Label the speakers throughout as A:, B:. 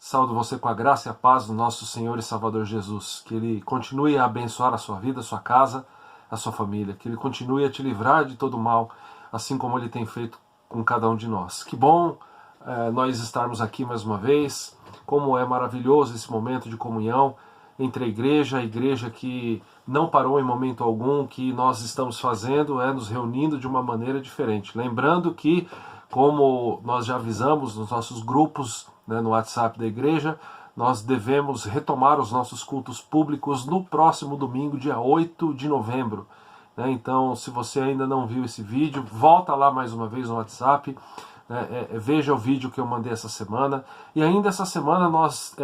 A: Saúdo você com a graça e a paz do nosso Senhor e Salvador Jesus. Que Ele continue a abençoar a sua vida, a sua casa, a sua família. Que Ele continue a te livrar de todo mal, assim como Ele tem feito com cada um de nós. Que bom nós estarmos aqui mais uma vez. Como é maravilhoso esse momento de comunhão entre a igreja que não parou em momento algum. Que nós estamos fazendo nos reunindo de uma maneira diferente. Lembrando que, como nós já avisamos nos nossos grupos, no WhatsApp da igreja, nós devemos retomar os nossos cultos públicos no próximo domingo, dia 8 de novembro. Então, se você ainda não viu esse vídeo, volta lá mais uma vez no WhatsApp, veja o vídeo que eu mandei essa semana. E ainda essa semana nós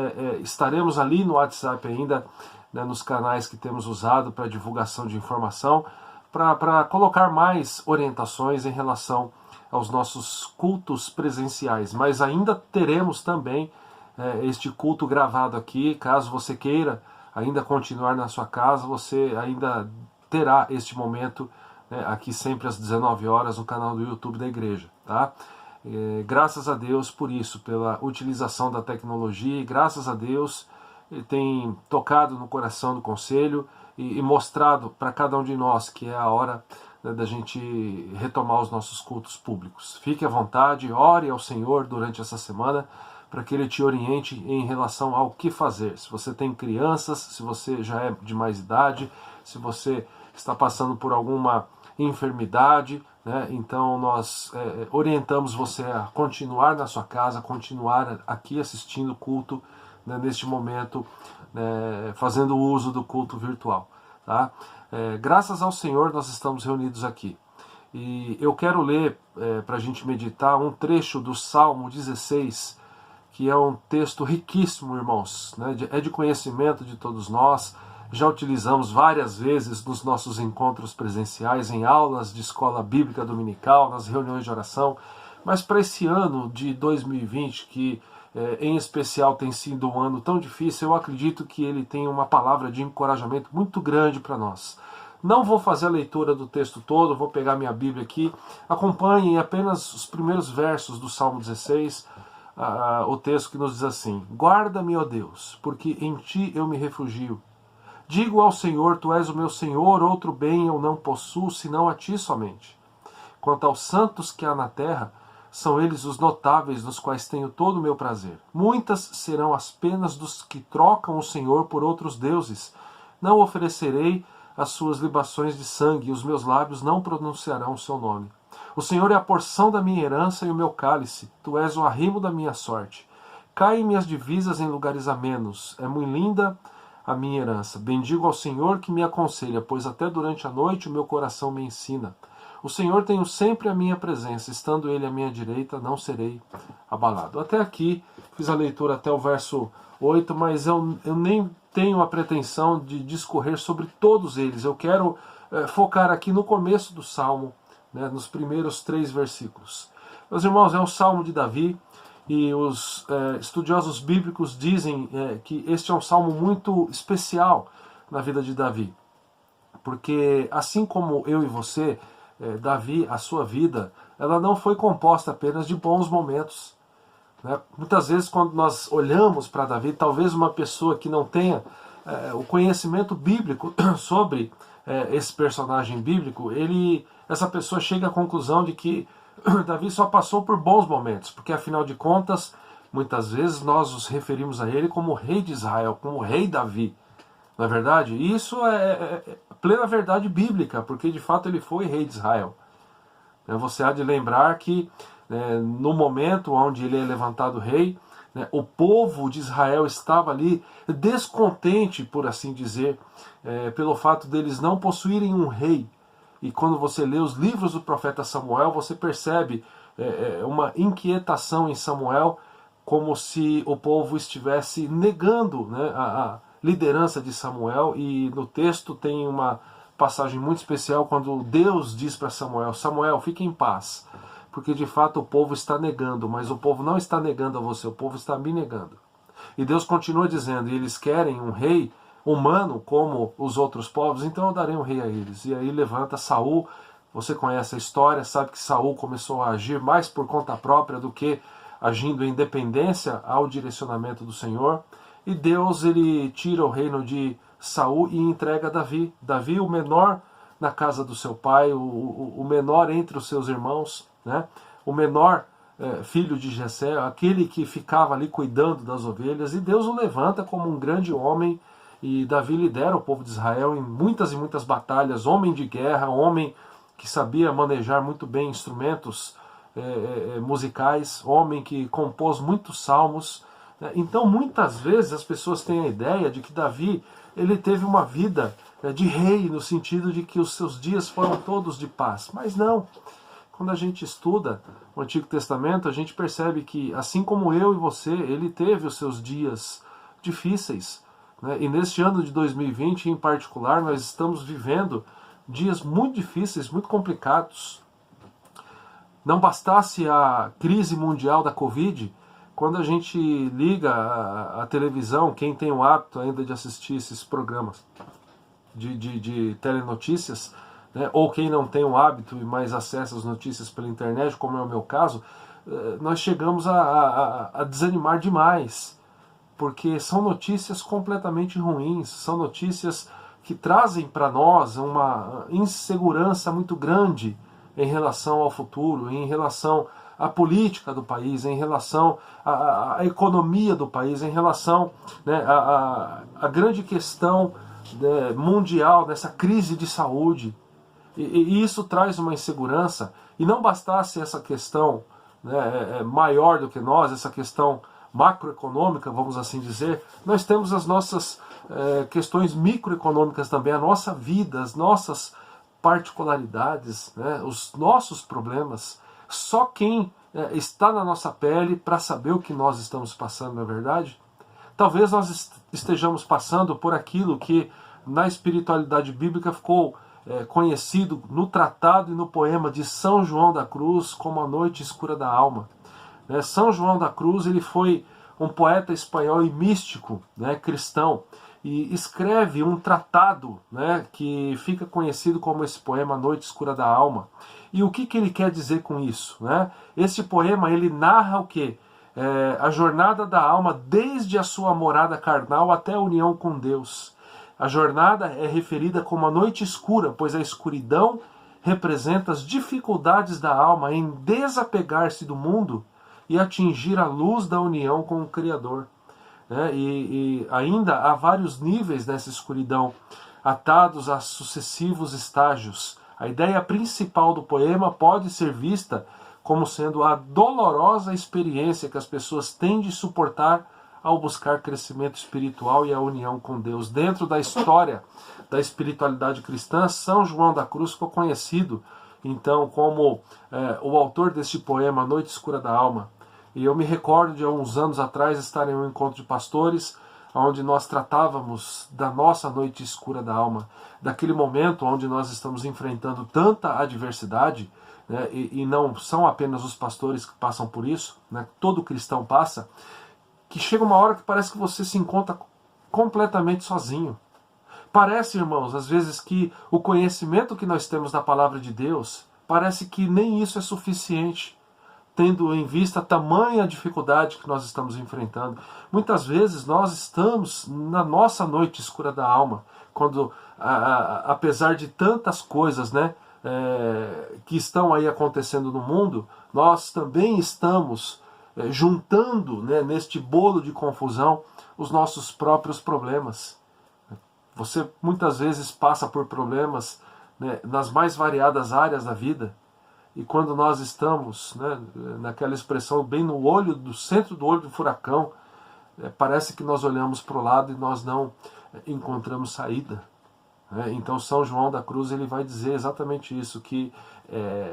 A: estaremos ali no WhatsApp ainda, nos canais que temos usado para divulgação de informação, para colocar mais orientações em relação aos nossos cultos presenciais, mas ainda teremos também este culto gravado aqui. Caso você queira ainda continuar na sua casa, você ainda terá este momento aqui sempre às 19 horas no canal do YouTube da igreja, tá? Graças a Deus por isso, pela utilização da tecnologia, e graças a Deus Ele tem tocado no coração do conselho e mostrado para cada um de nós que é a hora da gente retomar os nossos cultos públicos. Fique à vontade, ore ao Senhor durante essa semana para que Ele te oriente em relação ao que fazer. Se você tem crianças, se você já é de mais idade, se você está passando por alguma enfermidade, então nós orientamos você a continuar na sua casa, continuar aqui assistindo o culto, neste momento, fazendo uso do culto virtual, tá? Graças ao Senhor nós estamos reunidos aqui. E eu quero ler, para a gente meditar, um trecho do Salmo 16, que é um texto riquíssimo, irmãos. É de conhecimento de todos nós. Já utilizamos várias vezes nos nossos encontros presenciais, em aulas de escola bíblica dominical, nas reuniões de oração. Mas para esse ano de 2020, que em especial tem sido um ano tão difícil, eu acredito que ele tem uma palavra de encorajamento muito grande para nós. Não vou fazer a leitura do texto todo, vou pegar minha Bíblia aqui. Acompanhem apenas os primeiros versos do Salmo 16, o texto que nos diz assim: Guarda-me, ó Deus, porque em ti eu me refugio. Digo ao Senhor, tu és o meu Senhor, outro bem eu não possuo, senão a ti somente. Quanto aos santos que há na terra, são eles os notáveis nos quais tenho todo o meu prazer. Muitas serão as penas dos que trocam o Senhor por outros deuses. Não oferecerei as suas libações de sangue, e os meus lábios não pronunciarão o seu nome. O Senhor é a porção da minha herança e o meu cálice. Tu és o arrimo da minha sorte. Caem-me as divisas em lugares amenos. É muito linda a minha herança. Bendigo ao Senhor que me aconselha, pois até durante a noite o meu coração me ensina. O Senhor tenho sempre a minha presença, estando Ele à minha direita, não serei abalado. Até aqui, fiz a leitura até o verso 8, mas eu nem tenho a pretensão de discorrer sobre todos eles. Eu quero focar aqui no começo do Salmo, nos primeiros 3 versículos. Meus irmãos, é o Salmo de Davi, e os estudiosos bíblicos dizem que este é um salmo muito especial na vida de Davi. Porque assim como eu e você, Davi, a sua vida, ela não foi composta apenas de bons momentos. Muitas vezes quando nós olhamos para Davi, talvez uma pessoa que não tenha o conhecimento bíblico sobre esse personagem bíblico, essa pessoa chega à conclusão de que Davi só passou por bons momentos, porque afinal de contas, muitas vezes nós nos referimos a ele como rei de Israel, como rei Davi. Não é verdade? E isso é plena verdade bíblica, porque de fato ele foi rei de Israel. Você há de lembrar que no momento onde ele é levantado rei, o povo de Israel estava ali descontente, por assim dizer, pelo fato deles não possuírem um rei. E quando você lê os livros do profeta Samuel, você percebe uma inquietação em Samuel, como se o povo estivesse negando a liderança de Samuel. E no texto tem uma passagem muito especial quando Deus diz para Samuel: Samuel, fique em paz, porque de fato o povo está negando, mas o povo não está negando a você, o povo está me negando. E Deus continua dizendo: e eles querem um rei humano como os outros povos, então eu darei um rei a eles. E aí levanta Saul. Você conhece a história, sabe que Saul começou a agir mais por conta própria do que agindo em dependência ao direcionamento do Senhor. E Deus, ele tira o reino de Saul e entrega a Davi. Davi, o menor na casa do seu pai, o menor entre os seus irmãos, né? O menor filho de Jessé, aquele que ficava ali cuidando das ovelhas, e Deus o levanta como um grande homem, e Davi lidera o povo de Israel em muitas e muitas batalhas, homem de guerra, homem que sabia manejar muito bem instrumentos musicais, homem que compôs muitos salmos. Então muitas vezes as pessoas têm a ideia de que Davi ele teve uma vida de rei, no sentido de que os seus dias foram todos de paz, mas não. Quando a gente estuda o Antigo Testamento, a gente percebe que, assim como eu e você, ele teve os seus dias difíceis, né? E neste ano de 2020, em particular, nós estamos vivendo dias muito difíceis, muito complicados. Não bastasse a crise mundial da Covid, quando a gente liga a televisão, quem tem o hábito ainda de assistir esses programas de telenotícias, né, ou quem não tem o hábito e mais acessa as notícias pela internet, como é o meu caso, nós chegamos a desanimar demais, porque são notícias completamente ruins, são notícias que trazem para nós uma insegurança muito grande em relação ao futuro, em relação à política do país, em relação à economia do país, em relação, né, à grande questão, né, mundial, dessa crise de saúde. E isso traz uma insegurança, e não bastasse essa questão, né, maior do que nós, essa questão macroeconômica, vamos assim dizer, nós temos as nossas questões microeconômicas também, a nossa vida, as nossas particularidades, né, os nossos problemas. Só quem está na nossa pele para saber o que nós estamos passando, não é verdade? Talvez nós estejamos passando por aquilo que na espiritualidade bíblica ficou conhecido no tratado e no poema de São João da Cruz como a noite escura da alma. São João da Cruz, ele foi um poeta espanhol e místico, né, cristão, e escreve um tratado, né, que fica conhecido como esse poema A Noite Escura da Alma. E o que ele quer dizer com isso, né? Esse poema, ele narra o quê? A jornada da alma desde a sua morada carnal até a união com Deus. A jornada é referida como a noite escura, pois a escuridão representa as dificuldades da alma em desapegar-se do mundo e atingir a luz da união com o Criador. E ainda há vários níveis dessa escuridão, atados a sucessivos estágios. A ideia principal do poema pode ser vista como sendo a dolorosa experiência que as pessoas têm de suportar ao buscar crescimento espiritual e a união com Deus. Dentro da história da espiritualidade cristã, São João da Cruz ficou conhecido, então, como o autor deste poema, A Noite Escura da Alma. E eu me recordo de há uns anos atrás estar em um encontro de pastores, onde nós tratávamos da nossa noite escura da alma, daquele momento onde nós estamos enfrentando tanta adversidade, né, e não são apenas os pastores que passam por isso, né, todo cristão passa, que chega uma hora que parece que você se encontra completamente sozinho. Parece, irmãos, às vezes que o conhecimento que nós temos da palavra de Deus, parece que nem isso é suficiente, tendo em vista a tamanha dificuldade que nós estamos enfrentando. Muitas vezes nós estamos na nossa noite escura da alma, quando, apesar de tantas coisas, né, que estão aí acontecendo no mundo, nós também estamos juntando, né, neste bolo de confusão os nossos próprios problemas. Você muitas vezes passa por problemas, né, nas mais variadas áreas da vida. E quando nós estamos, né, naquela expressão, bem no olho, do centro do olho do furacão, parece que nós olhamos para o lado e nós não encontramos saída. Então São João da Cruz ele vai dizer exatamente isso, que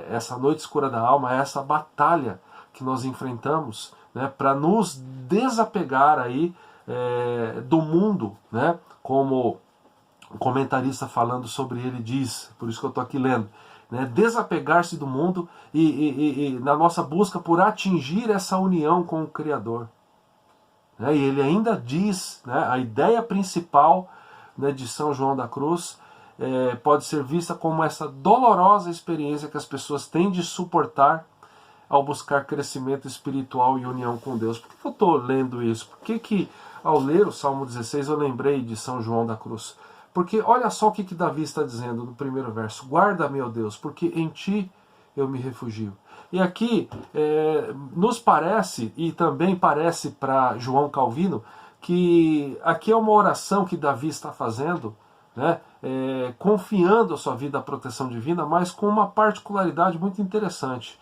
A: essa noite escura da alma é essa batalha que nós enfrentamos, né, para nos desapegar aí, do mundo, né, como o comentarista falando sobre ele diz, por isso que eu estou aqui lendo, né, desapegar-se do mundo e na nossa busca por atingir essa união com o Criador. E ele ainda diz, né, a ideia principal, né, de São João da Cruz pode ser vista como essa dolorosa experiência que as pessoas têm de suportar ao buscar crescimento espiritual e união com Deus. Por que eu estou lendo isso? Por que ao ler o Salmo 16 eu lembrei de São João da Cruz? Porque olha só o que Davi está dizendo no primeiro verso. Guarda-me, ó Deus, porque em ti eu me refugio. E aqui nos parece, e também parece para João Calvino, que aqui é uma oração que Davi está fazendo, né, confiando a sua vida à proteção divina, mas com uma particularidade muito interessante.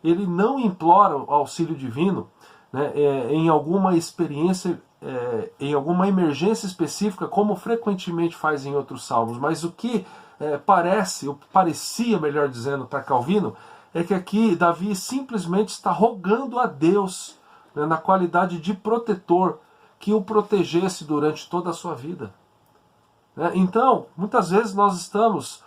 A: Ele não implora o auxílio divino, né, em alguma experiência, em alguma emergência específica, como frequentemente faz em outros salmos, mas o que parecia, melhor dizendo, para Calvino, é que aqui Davi simplesmente está rogando a Deus, né, na qualidade de protetor, que o protegesse durante toda a sua vida. Então, muitas vezes nós estamos,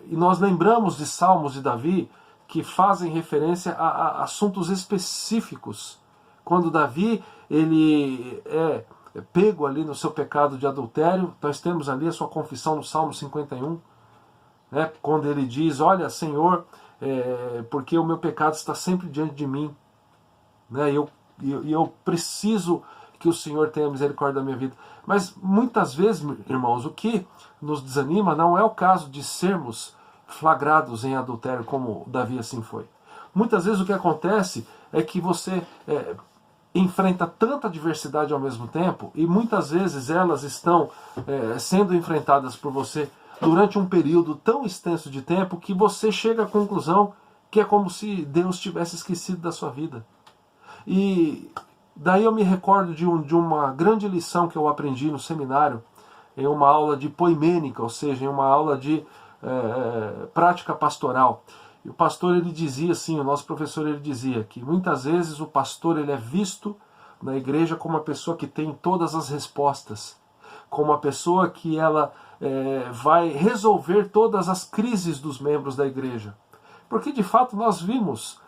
A: e nós lembramos de salmos de Davi que fazem referência a assuntos específicos. Quando Davi ele é pego ali no seu pecado de adultério, nós temos ali a sua confissão no Salmo 51, né, quando ele diz, olha, Senhor, porque o meu pecado está sempre diante de mim, né, e eu preciso que o Senhor tenha misericórdia da minha vida. Mas muitas vezes, irmãos, o que nos desanima não é o caso de sermos flagrados em adultério, como Davi assim foi. Muitas vezes o que acontece é que você enfrenta tanta adversidade ao mesmo tempo, e muitas vezes elas estão sendo enfrentadas por você durante um período tão extenso de tempo que você chega à conclusão que é como se Deus tivesse esquecido da sua vida. E daí eu me recordo de uma grande lição que eu aprendi no seminário, em uma aula de poimênica, ou seja, em uma aula de prática pastoral. E o pastor ele dizia assim, o nosso professor ele dizia que muitas vezes o pastor ele é visto na igreja como uma pessoa que tem todas as respostas, como uma pessoa que ela vai resolver todas as crises dos membros da igreja. Porque de fato nós vimos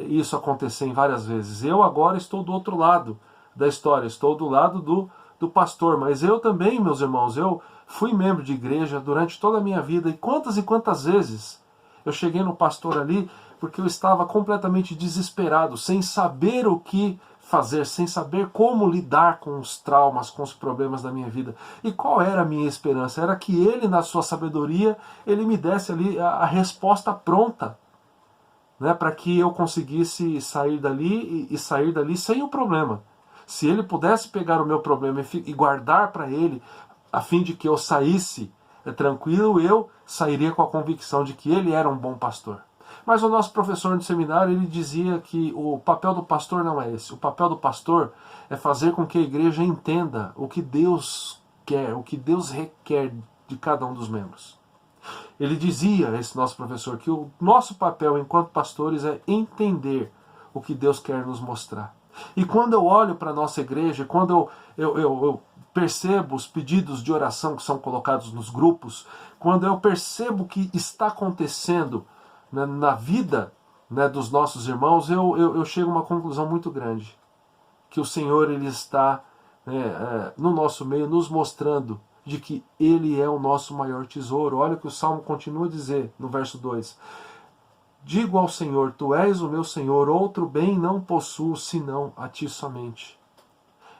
A: isso acontecer em várias vezes. Eu agora estou do outro lado da história, estou do lado do pastor, mas eu também, meus irmãos, eu fui membro de igreja durante toda a minha vida, e quantas vezes eu cheguei no pastor ali porque eu estava completamente desesperado, sem saber o que fazer, sem saber como lidar com os traumas, com os problemas da minha vida. E qual era a minha esperança? Era que ele, na sua sabedoria, ele me desse ali a resposta pronta, né, para que eu conseguisse sair dali e sair dali sem o problema. Se ele pudesse pegar o meu problema e guardar para ele, a fim de que eu saísse tranquilo, eu sairia com a convicção de que ele era um bom pastor. Mas o nosso professor no seminário, ele dizia que o papel do pastor não é esse. O papel do pastor é fazer com que a igreja entenda o que Deus quer, o que Deus requer de cada um dos membros. Ele dizia, esse nosso professor, que o nosso papel enquanto pastores é entender o que Deus quer nos mostrar. E quando eu olho para a nossa igreja, quando eu percebo os pedidos de oração que são colocados nos grupos, quando eu percebo o que está acontecendo, né, na vida, né, dos nossos irmãos, eu chego a uma conclusão muito grande. Que o Senhor ele está no nosso meio nos mostrando de que Ele é o nosso maior tesouro. Olha o que o Salmo continua a dizer no verso 2. Digo ao Senhor, Tu és o meu Senhor, outro bem não possuo, senão a Ti somente.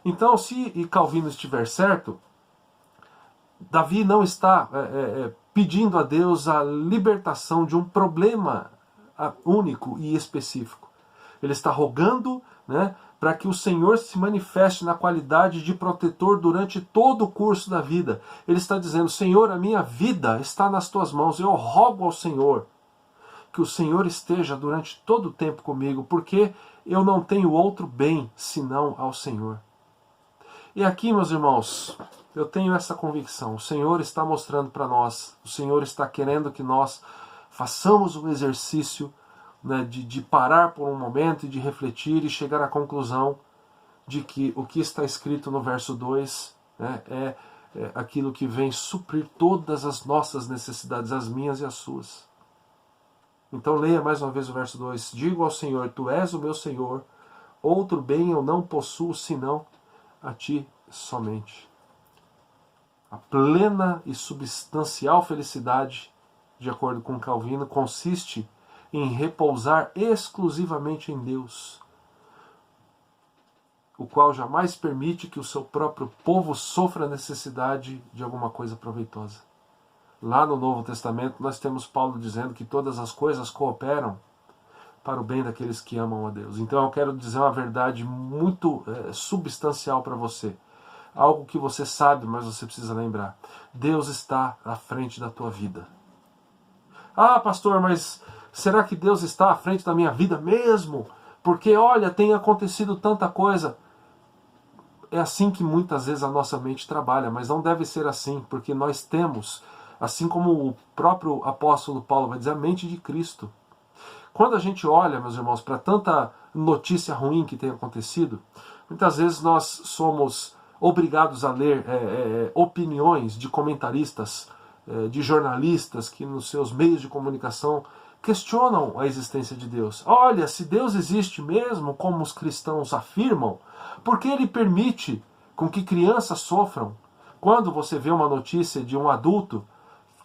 A: Então, se Calvino estiver certo, Davi não está pedindo a Deus a libertação de um problema único e específico. Ele está rogando, né, para que o Senhor se manifeste na qualidade de protetor durante todo o curso da vida. Ele está dizendo, Senhor, a minha vida está nas Tuas mãos, eu rogo ao Senhor que o Senhor esteja durante todo o tempo comigo, porque eu não tenho outro bem senão ao Senhor. E aqui, meus irmãos, eu tenho essa convicção, o Senhor está mostrando para nós, o Senhor está querendo que nós façamos o exercício, né, de parar por um momento e de refletir e chegar à conclusão de que o que está escrito no verso 2, né, é aquilo que vem suprir todas as nossas necessidades, as minhas e as suas. Então leia mais uma vez o verso 2. Digo ao Senhor, Tu és o meu Senhor, outro bem eu não possuo senão a Ti somente. A plena e substancial felicidade, de acordo com Calvino, consiste em repousar exclusivamente em Deus, o qual jamais permite que o seu próprio povo sofra a necessidade de alguma coisa proveitosa. Lá no Novo Testamento nós temos Paulo dizendo que todas as coisas cooperam para o bem daqueles que amam a Deus. Então eu quero dizer uma verdade muito substancial para você. Algo que você sabe, mas você precisa lembrar. Deus está à frente da tua vida. Ah, pastor, mas será que Deus está à frente da minha vida mesmo? Porque, olha, tem acontecido tanta coisa. É assim que muitas vezes a nossa mente trabalha, mas não deve ser assim, porque nós temos, assim como o próprio apóstolo Paulo vai dizer, a mente de Cristo. Quando a gente olha, meus irmãos, para tanta notícia ruim que tem acontecido, muitas vezes nós somos obrigados a ler opiniões de comentaristas, de jornalistas que nos seus meios de comunicação questionam a existência de Deus. Olha, se Deus existe mesmo, como os cristãos afirmam, por que ele permite com que crianças sofram? Quando você vê uma notícia de um adulto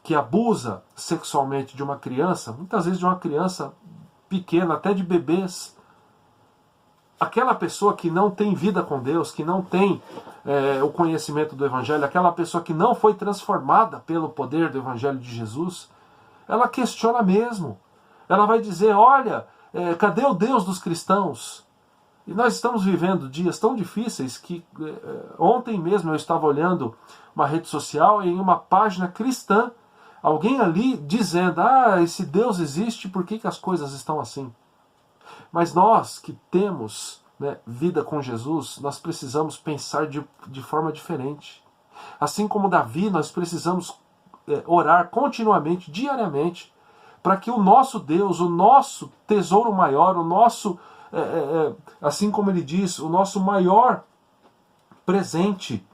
A: que abusa sexualmente de uma criança, muitas vezes de uma criança pequena, até de bebês, aquela pessoa que não tem vida com Deus, que não tem o conhecimento do Evangelho, aquela pessoa que não foi transformada pelo poder do Evangelho de Jesus, ela questiona mesmo. Ela vai dizer, olha, cadê o Deus dos cristãos? E nós estamos vivendo dias tão difíceis que ontem mesmo eu estava olhando uma rede social e em uma página cristã, alguém ali dizendo, esse Deus existe, por que as coisas estão assim? Mas nós que temos vida com Jesus, nós precisamos pensar de forma diferente. Assim como Davi, nós precisamos orar continuamente, diariamente, para que o nosso Deus, o nosso tesouro maior, o nosso, assim como ele diz, o nosso maior presente,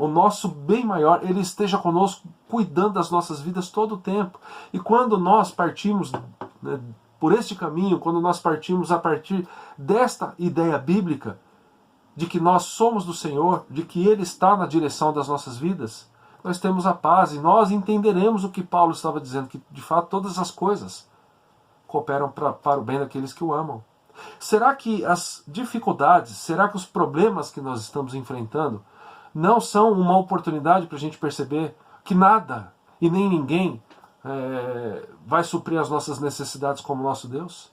A: o nosso bem maior, ele esteja conosco, cuidando das nossas vidas todo o tempo. E quando nós partimos por este caminho, quando nós partimos a partir desta ideia bíblica, de que nós somos do Senhor, de que Ele está na direção das nossas vidas, nós temos a paz e nós entenderemos o que Paulo estava dizendo, que de fato todas as coisas cooperam para o bem daqueles que o amam. Será que as dificuldades, será que os problemas que nós estamos enfrentando não são uma oportunidade para a gente perceber que nada e nem ninguém vai suprir as nossas necessidades como nosso Deus?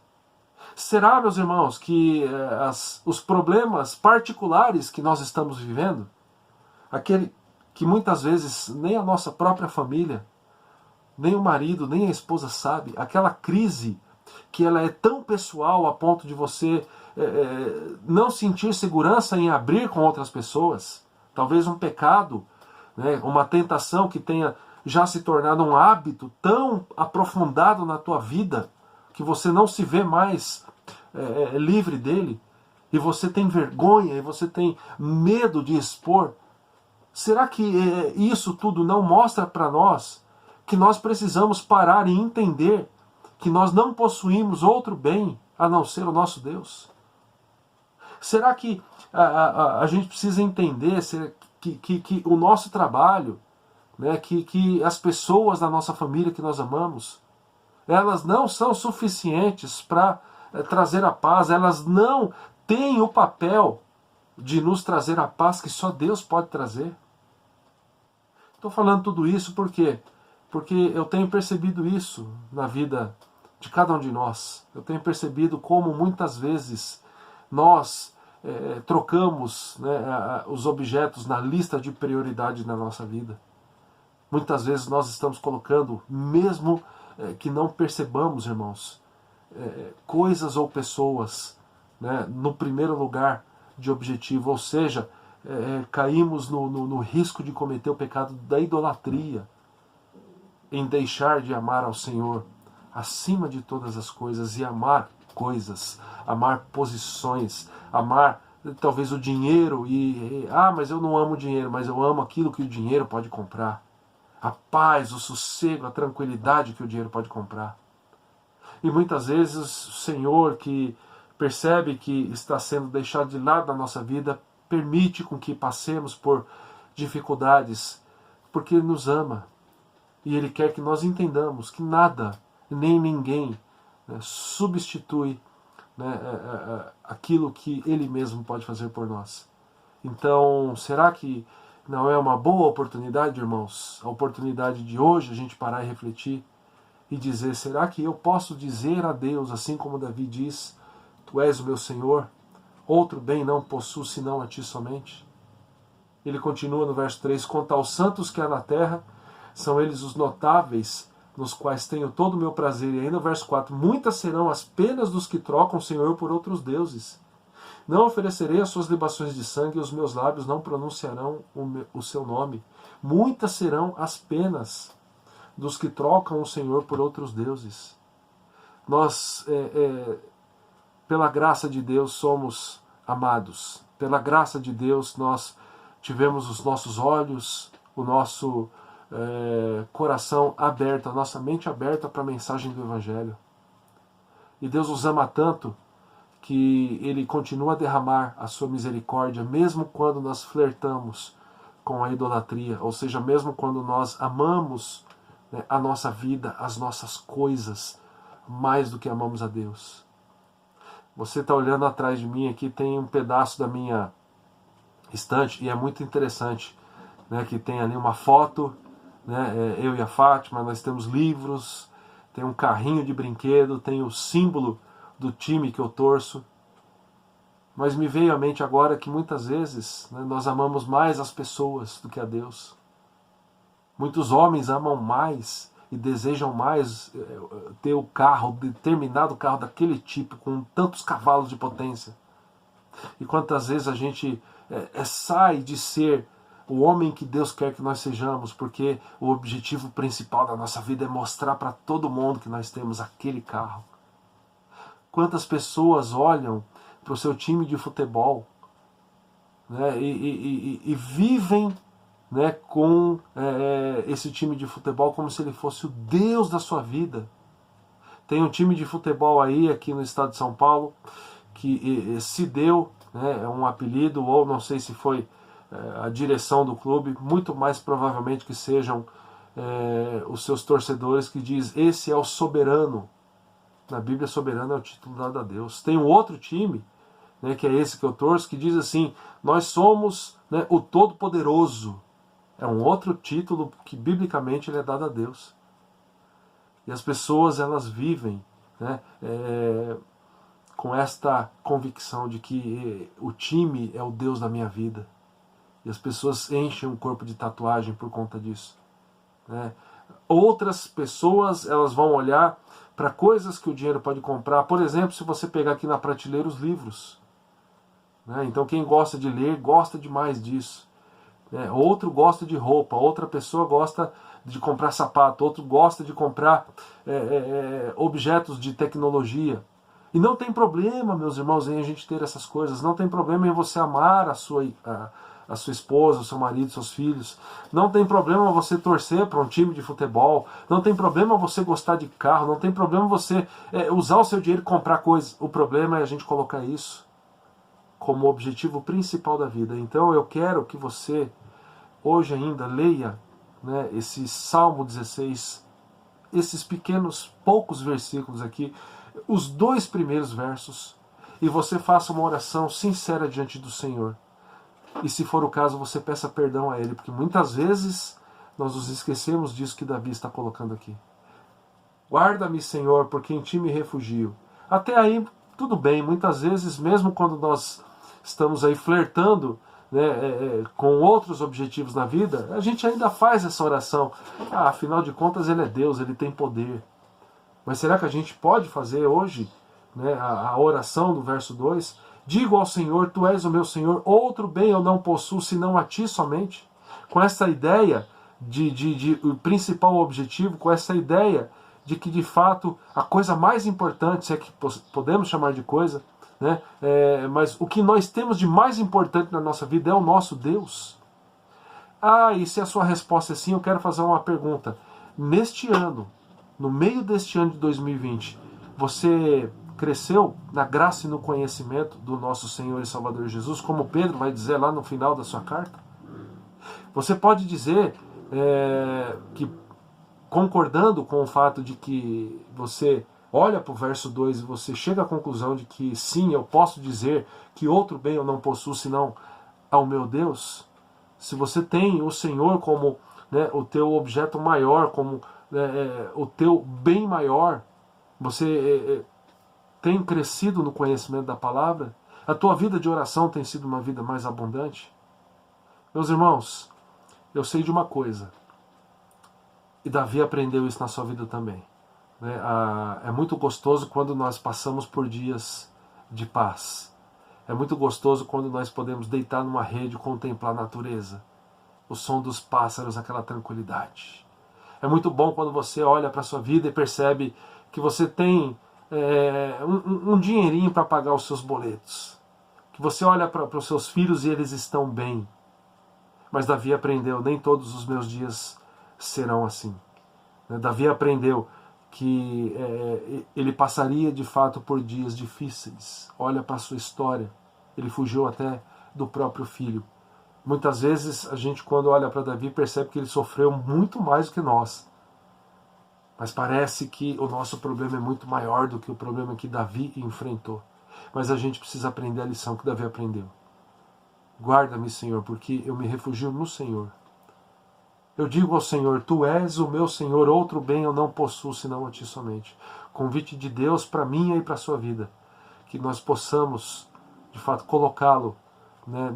A: Será, meus irmãos, que os problemas particulares que nós estamos vivendo, aquele que muitas vezes nem a nossa própria família, nem o marido, nem a esposa sabe, aquela crise que ela é tão pessoal a ponto de você não sentir segurança em abrir com outras pessoas, talvez um pecado, uma tentação que tenha já se tornado um hábito tão aprofundado na tua vida, que você não se vê mais livre dele, e você tem vergonha, e você tem medo de expor. Será que isso tudo não mostra para nós que nós precisamos parar e entender que nós não possuímos outro bem a não ser o nosso Deus? Será que a gente precisa entender que o nosso trabalho, que as pessoas da nossa família que nós amamos, elas não são suficientes para trazer a paz, elas não têm o papel de nos trazer a paz que só Deus pode trazer? Estou falando tudo isso por quê? Porque eu tenho percebido isso na vida de cada um de nós. Eu tenho percebido como muitas vezes nós trocamos os objetos na lista de prioridade na nossa vida. Muitas vezes nós estamos colocando, mesmo que não percebamos, irmãos, coisas ou pessoas no primeiro lugar de objetivo, ou seja, caímos no risco de cometer o pecado da idolatria, em deixar de amar ao Senhor acima de todas as coisas e amar coisas, amar posições, amar talvez o dinheiro mas eu não amo o dinheiro, mas eu amo aquilo que o dinheiro pode comprar. A paz, o sossego, a tranquilidade que o dinheiro pode comprar. E muitas vezes o Senhor, que percebe que está sendo deixado de lado na nossa vida, permite com que passemos por dificuldades, porque Ele nos ama. E Ele quer que nós entendamos que nada, nem ninguém, né, substitui, né, aquilo que Ele mesmo pode fazer por nós. Então, será que não é uma boa oportunidade, irmãos, a oportunidade de hoje a gente parar e refletir e dizer, será que eu posso dizer a Deus, assim como Davi diz, Tu és o meu Senhor, outro bem não possuo senão a Ti somente? Ele continua no verso 3, quanto aos santos que há na terra, são eles os notáveis, nos quais tenho todo o meu prazer. E ainda o verso 4, muitas serão as penas dos que trocam o Senhor por outros deuses. Não oferecerei as suas libações de sangue, e os meus lábios não pronunciarão o seu nome. Muitas serão as penas dos que trocam o Senhor por outros deuses. Nós, pela graça de Deus, somos amados. Pela graça de Deus, nós tivemos os nossos olhos, o nosso coração aberto, a nossa mente aberta para a mensagem do Evangelho. E Deus nos ama tanto que Ele continua a derramar a sua misericórdia, mesmo quando nós flertamos com a idolatria, ou seja, mesmo quando nós amamos, né, a nossa vida, as nossas coisas, mais do que amamos a Deus. Você está olhando atrás de mim, aqui tem um pedaço da minha estante, e é muito interessante, né, que tem ali uma foto, né, eu e a Fátima, nós temos livros, tem um carrinho de brinquedo, tem o símbolo do time que eu torço. Mas me veio à mente agora que muitas vezes, né, nós amamos mais as pessoas do que a Deus. Muitos homens amam mais e desejam mais ter o carro, determinado carro daquele tipo, com tantos cavalos de potência. E quantas vezes a gente sai de ser o homem que Deus quer que nós sejamos, porque o objetivo principal da nossa vida é mostrar para todo mundo que nós temos aquele carro. Quantas pessoas olham para o seu time de futebol, né, e vivem, né, com esse time de futebol como se ele fosse o Deus da sua vida. Tem um time de futebol aí, aqui no estado de São Paulo, que se deu, né, um apelido, ou não sei se foi a direção do clube, muito mais provavelmente que sejam os seus torcedores, que diz, esse é o soberano. Na Bíblia, soberano é o título dado a Deus. Tem um outro time, né, que é esse que eu torço, que diz assim, nós somos, né, o Todo-Poderoso. É um outro título que biblicamente ele é dado a Deus. E as pessoas, elas vivem, né, com esta convicção de que o time é o Deus da minha vida. E as pessoas enchem o corpo de tatuagem por conta disso, né? Outras pessoas, elas vão olhar para coisas que o dinheiro pode comprar. Por exemplo, se você pegar aqui na prateleira os livros, né? Então quem gosta de ler, gosta demais disso, né? Outro gosta de roupa, outra pessoa gosta de comprar sapato, outro gosta de comprar objetos de tecnologia. E não tem problema, meus irmãos, em a gente ter essas coisas. Não tem problema em você amar a sua esposa, o seu marido, seus filhos. Não tem problema você torcer para um time de futebol. Não tem problema você gostar de carro. Não tem problema você usar o seu dinheiro e comprar coisas. O problema é a gente colocar isso como objetivo principal da vida. Então eu quero que você hoje ainda leia, né, esse Salmo 16, esses pequenos, poucos versículos aqui, os 2 primeiros versos, e você faça uma oração sincera diante do Senhor. E se for o caso, você peça perdão a Ele, porque muitas vezes nós nos esquecemos disso que Davi está colocando aqui. Guarda-me, Senhor, porque em Ti me refugio. Até aí, tudo bem, muitas vezes, mesmo quando nós estamos aí flertando, né, com outros objetivos na vida, a gente ainda faz essa oração. Afinal de contas, Ele é Deus, Ele tem poder. Mas será que a gente pode fazer hoje, né, a oração do verso 2? Digo ao Senhor, Tu és o meu Senhor, outro bem eu não possuo, senão a Ti somente. Com essa ideia de o principal objetivo, com essa ideia de que de fato a coisa mais importante, se é que podemos chamar de coisa, né, mas o que nós temos de mais importante na nossa vida é o nosso Deus. E se a sua resposta é sim, eu quero fazer uma pergunta. Neste ano, no meio deste ano de 2020, você cresceu na graça e no conhecimento do nosso Senhor e Salvador Jesus, como Pedro vai dizer lá no final da sua carta? Você pode dizer que, concordando com o fato de que você olha para o verso 2 e você chega à conclusão de que sim, eu posso dizer que outro bem eu não possuo senão ao meu Deus, se você tem o Senhor como, né, o teu objeto maior, como o teu bem maior, você tem crescido no conhecimento da palavra, a tua vida de oração tem sido uma vida mais abundante. Meus irmãos, eu sei de uma coisa, e Davi aprendeu isso na sua vida também. É muito gostoso quando nós passamos por dias de paz. É muito gostoso quando nós podemos deitar numa rede e contemplar a natureza, o som dos pássaros, aquela tranquilidade. É muito bom quando você olha para a sua vida e percebe que você tem um dinheirinho para pagar os seus boletos. Que você olha para os seus filhos e eles estão bem. Mas Davi aprendeu, nem todos os meus dias serão assim. Davi aprendeu que ele passaria de fato por dias difíceis. Olha para a sua história. Ele fugiu até do próprio filho. Muitas vezes a gente, quando olha para Davi, percebe que ele sofreu muito mais do que nós. Mas parece que o nosso problema é muito maior do que o problema que Davi enfrentou. Mas a gente precisa aprender a lição que Davi aprendeu. Guarda-me, Senhor, porque eu me refugio no Senhor. Eu digo ao Senhor, Tu és o meu Senhor, outro bem eu não possuo senão a Ti somente. Convite de Deus para mim e para a sua vida. Que nós possamos, de fato, colocá-lo, né,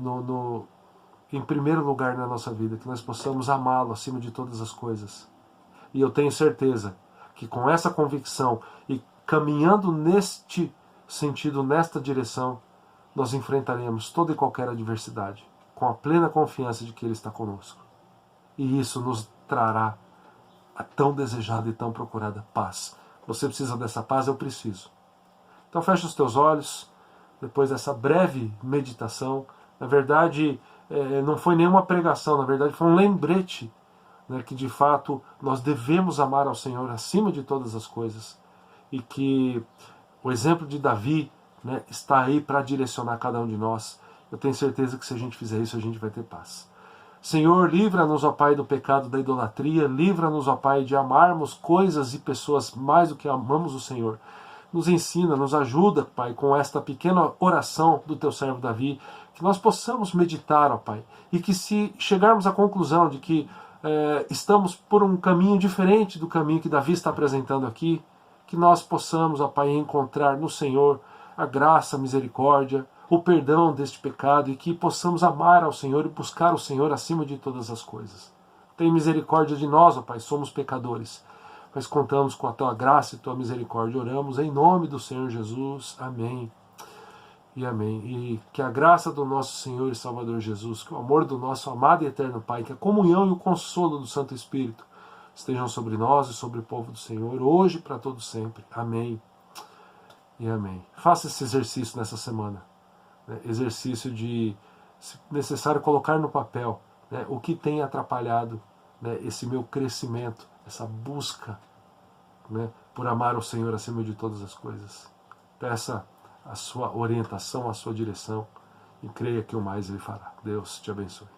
A: em primeiro lugar na nossa vida. Que nós possamos amá-lo acima de todas as coisas. E eu tenho certeza que com essa convicção e caminhando neste sentido, nesta direção, nós enfrentaremos toda e qualquer adversidade, com a plena confiança de que Ele está conosco. E isso nos trará a tão desejada e tão procurada paz. Você precisa dessa paz? Eu preciso. Então fecha os teus olhos, depois dessa breve meditação. Na verdade, não foi nenhuma pregação, na verdade foi um lembrete, né, que de fato nós devemos amar ao Senhor acima de todas as coisas. E que o exemplo de Davi, né, está aí para direcionar cada um de nós. Eu tenho certeza que se a gente fizer isso, a gente vai ter paz. Senhor, livra-nos, ó Pai, do pecado da idolatria, livra-nos, ó Pai, de amarmos coisas e pessoas mais do que amamos o Senhor. Nos ensina, nos ajuda, Pai, com esta pequena oração do teu servo Davi, que nós possamos meditar, ó Pai, e que se chegarmos à conclusão de que estamos por um caminho diferente do caminho que Davi está apresentando aqui, que nós possamos, ó Pai, encontrar no Senhor a graça, a misericórdia, o perdão deste pecado e que possamos amar ao Senhor e buscar o Senhor acima de todas as coisas. Tem misericórdia de nós, ó Pai, somos pecadores, mas contamos com a Tua graça e Tua misericórdia. Oramos em nome do Senhor Jesus. Amém e amém. E que a graça do nosso Senhor e Salvador Jesus, que o amor do nosso amado e eterno Pai, que a comunhão e o consolo do Santo Espírito estejam sobre nós e sobre o povo do Senhor, hoje e para todo sempre. Amém e amém. Faça esse exercício nessa semana. Exercício de, se necessário, colocar no papel, né, o que tem atrapalhado, né, esse meu crescimento, essa busca, né, por amar o Senhor acima de todas as coisas. Peça a sua orientação, a sua direção e creia que o mais Ele fará. Deus te abençoe.